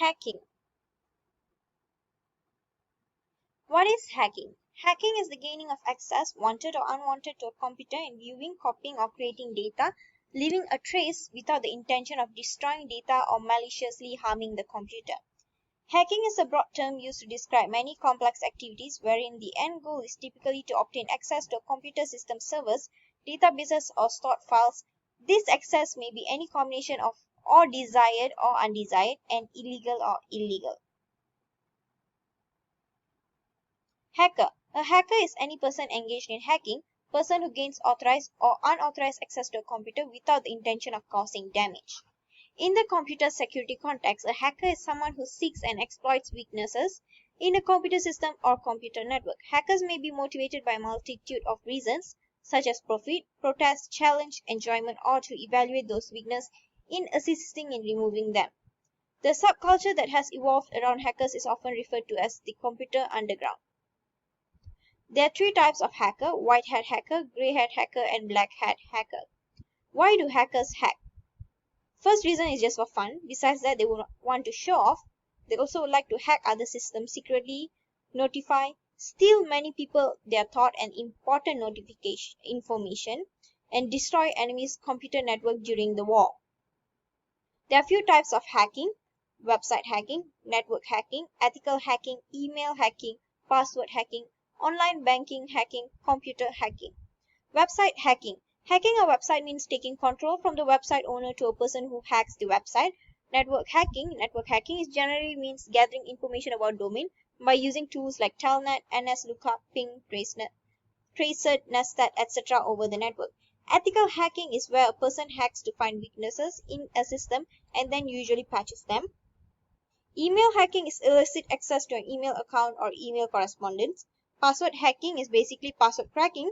Hacking. What is hacking? Hacking is the gaining of access, wanted or unwanted, to a computer and viewing, copying, or creating data, leaving a trace without the intention of destroying data or maliciously harming the computer. Hacking is a broad term used to describe many complex activities wherein the end goal is typically to obtain access to a computer system servers, databases, or stored files. This access may be any combination of or desired or undesired and illegal or illegal. Hacker. A hacker is any person engaged in hacking, person who gains authorized or unauthorized access to a computer without the intention of causing damage. In the computer security context, a hacker is someone who seeks and exploits weaknesses in a computer system or computer network. Hackers may be motivated by a multitude of reasons, such as profit, protest, challenge, enjoyment, or to evaluate those weaknesses in assisting in removing them. The subculture that has evolved around hackers is often referred to as the computer underground. There are three types of hacker: white hat hacker, grey hat hacker, and black hat hacker. Why do hackers hack? First reason is just for fun. Besides that, they would want to show off. They also would like to hack other systems secretly, notify, steal many people their thought and important notification information, and destroy enemies' computer network during the war. There are few types of hacking: website hacking, network hacking, ethical hacking, email hacking, password hacking, online banking hacking, computer hacking. Website hacking. Hacking a website means taking control from the website owner to a person who hacks the website. Network hacking. Network hacking is generally means gathering information about domain by using tools like telnet, NSLookup, ping, tracer, nested, etc. over the network. Ethical hacking is where a person hacks to find weaknesses in a system and then usually patches them. Email hacking is illicit access to an email account or email correspondence. Password hacking is basically password cracking,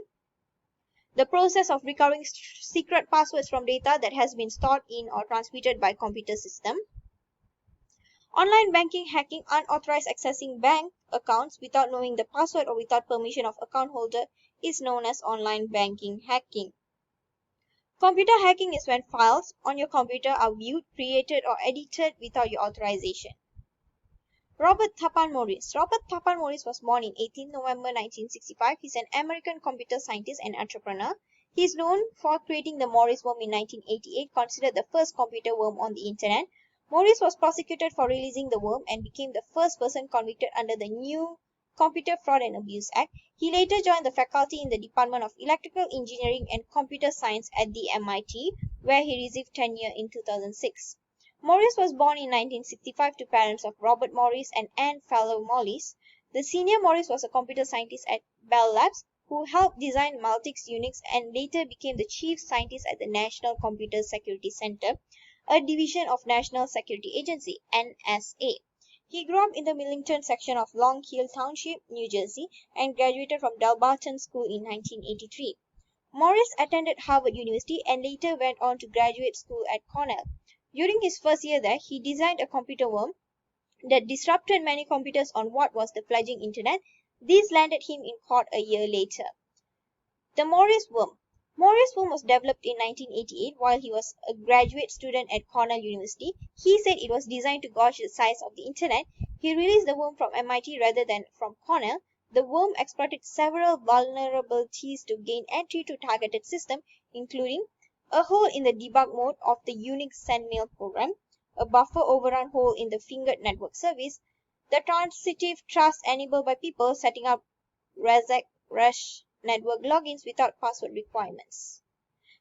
the process of recovering secret passwords from data that has been stored in or transmitted by computer system. Online banking hacking, unauthorized accessing bank accounts without knowing the password or without permission of account holder, is known as online banking hacking. Computer hacking is when files on your computer are viewed, created, or edited without your authorization. Robert Tappan Morris. Robert Tappan Morris was born in 18 November 1965. He's an American computer scientist and entrepreneur. He is known for creating the Morris worm in 1988, considered the first computer worm on the internet. Morris was prosecuted for releasing the worm and became the first person convicted under the new Computer Fraud and Abuse Act. He later joined the faculty in the Department of Electrical Engineering and Computer Science at the MIT, where he received tenure in 2006. Morris was born in 1965 to parents of Robert Morris and Anne Fallow Morris. The senior Morris was a computer scientist at Bell Labs who helped design Multics Unix and later became the chief scientist at the National Computer Security Center, a division of National Security Agency, NSA. He grew up in the Millington section of Long Hill Township, New Jersey, and graduated from Delbarton School in 1983. Morris attended Harvard University and later went on to graduate school at Cornell. During his first year there, he designed a computer worm that disrupted many computers on what was the fledgling internet. This landed him in court a year later. The Morris worm. Morris worm was developed in 1988 while he was a graduate student at Cornell University. He said it was designed to gauge the size of the internet. He released the worm from MIT rather than from Cornell. The worm exploited several vulnerabilities to gain entry to targeted systems, including a hole in the debug mode of the Unix sendmail program, a buffer overrun hole in the fingered network service, the transitive trust enabled by people setting up REST network logins without password requirements.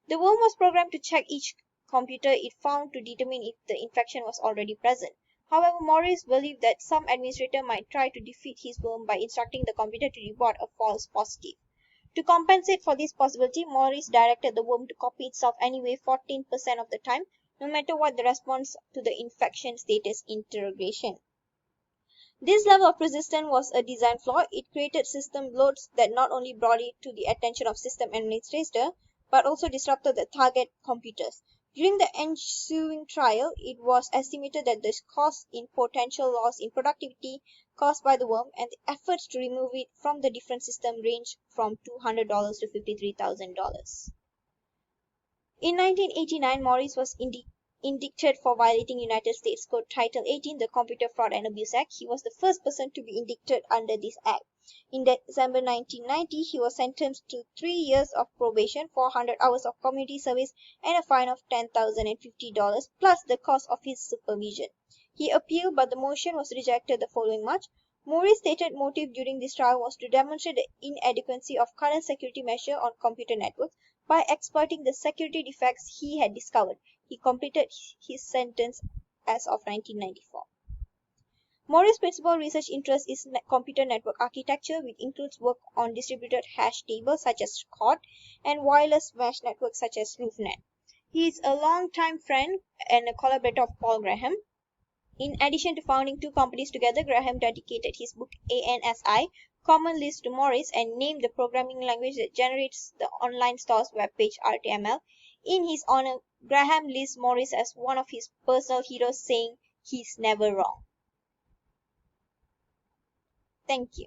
The worm was programmed to check each computer it found to determine if the infection was already present. However, Morris believed that some administrator might try to defeat his worm by instructing the computer to report a false positive. To compensate for this possibility, Morris directed the worm to copy itself anyway 14% of the time, no matter what the response to the infection status interrogation. This level of persistence was a design flaw. It created system loads that not only brought it to the attention of system administrator, but also disrupted the target computers. During the ensuing trial, it was estimated that the cost in potential loss in productivity caused by the worm and the efforts to remove it from the different system ranged from $200 to $53,000. In 1989, Morris was indicted for violating United States Code Title 18, the Computer Fraud and Abuse Act. He was the first person to be indicted under this act. In December 1990, he was sentenced to 3 years of probation, 400 hours of community service, and a fine of $10,050 plus the cost of his supervision. He appealed, but the motion was rejected the following March. Mori's stated motive during this trial was to demonstrate the inadequacy of current security measures on computer networks by exploiting the security defects he had discovered. He completed his sentence as of 1994. Mori's principal research interest is computer network architecture, which includes work on distributed hash tables such as CORD and wireless mesh networks such as RoofNet. He is a longtime friend and a collaborator of Paul Graham. In addition to founding two companies together, Graham dedicated his book ANSI, Common Lisp to Morris and named the programming language that generates the online store's web page HTML. In his honor, Graham lists Morris as one of his personal heroes, saying, "He's never wrong." Thank you.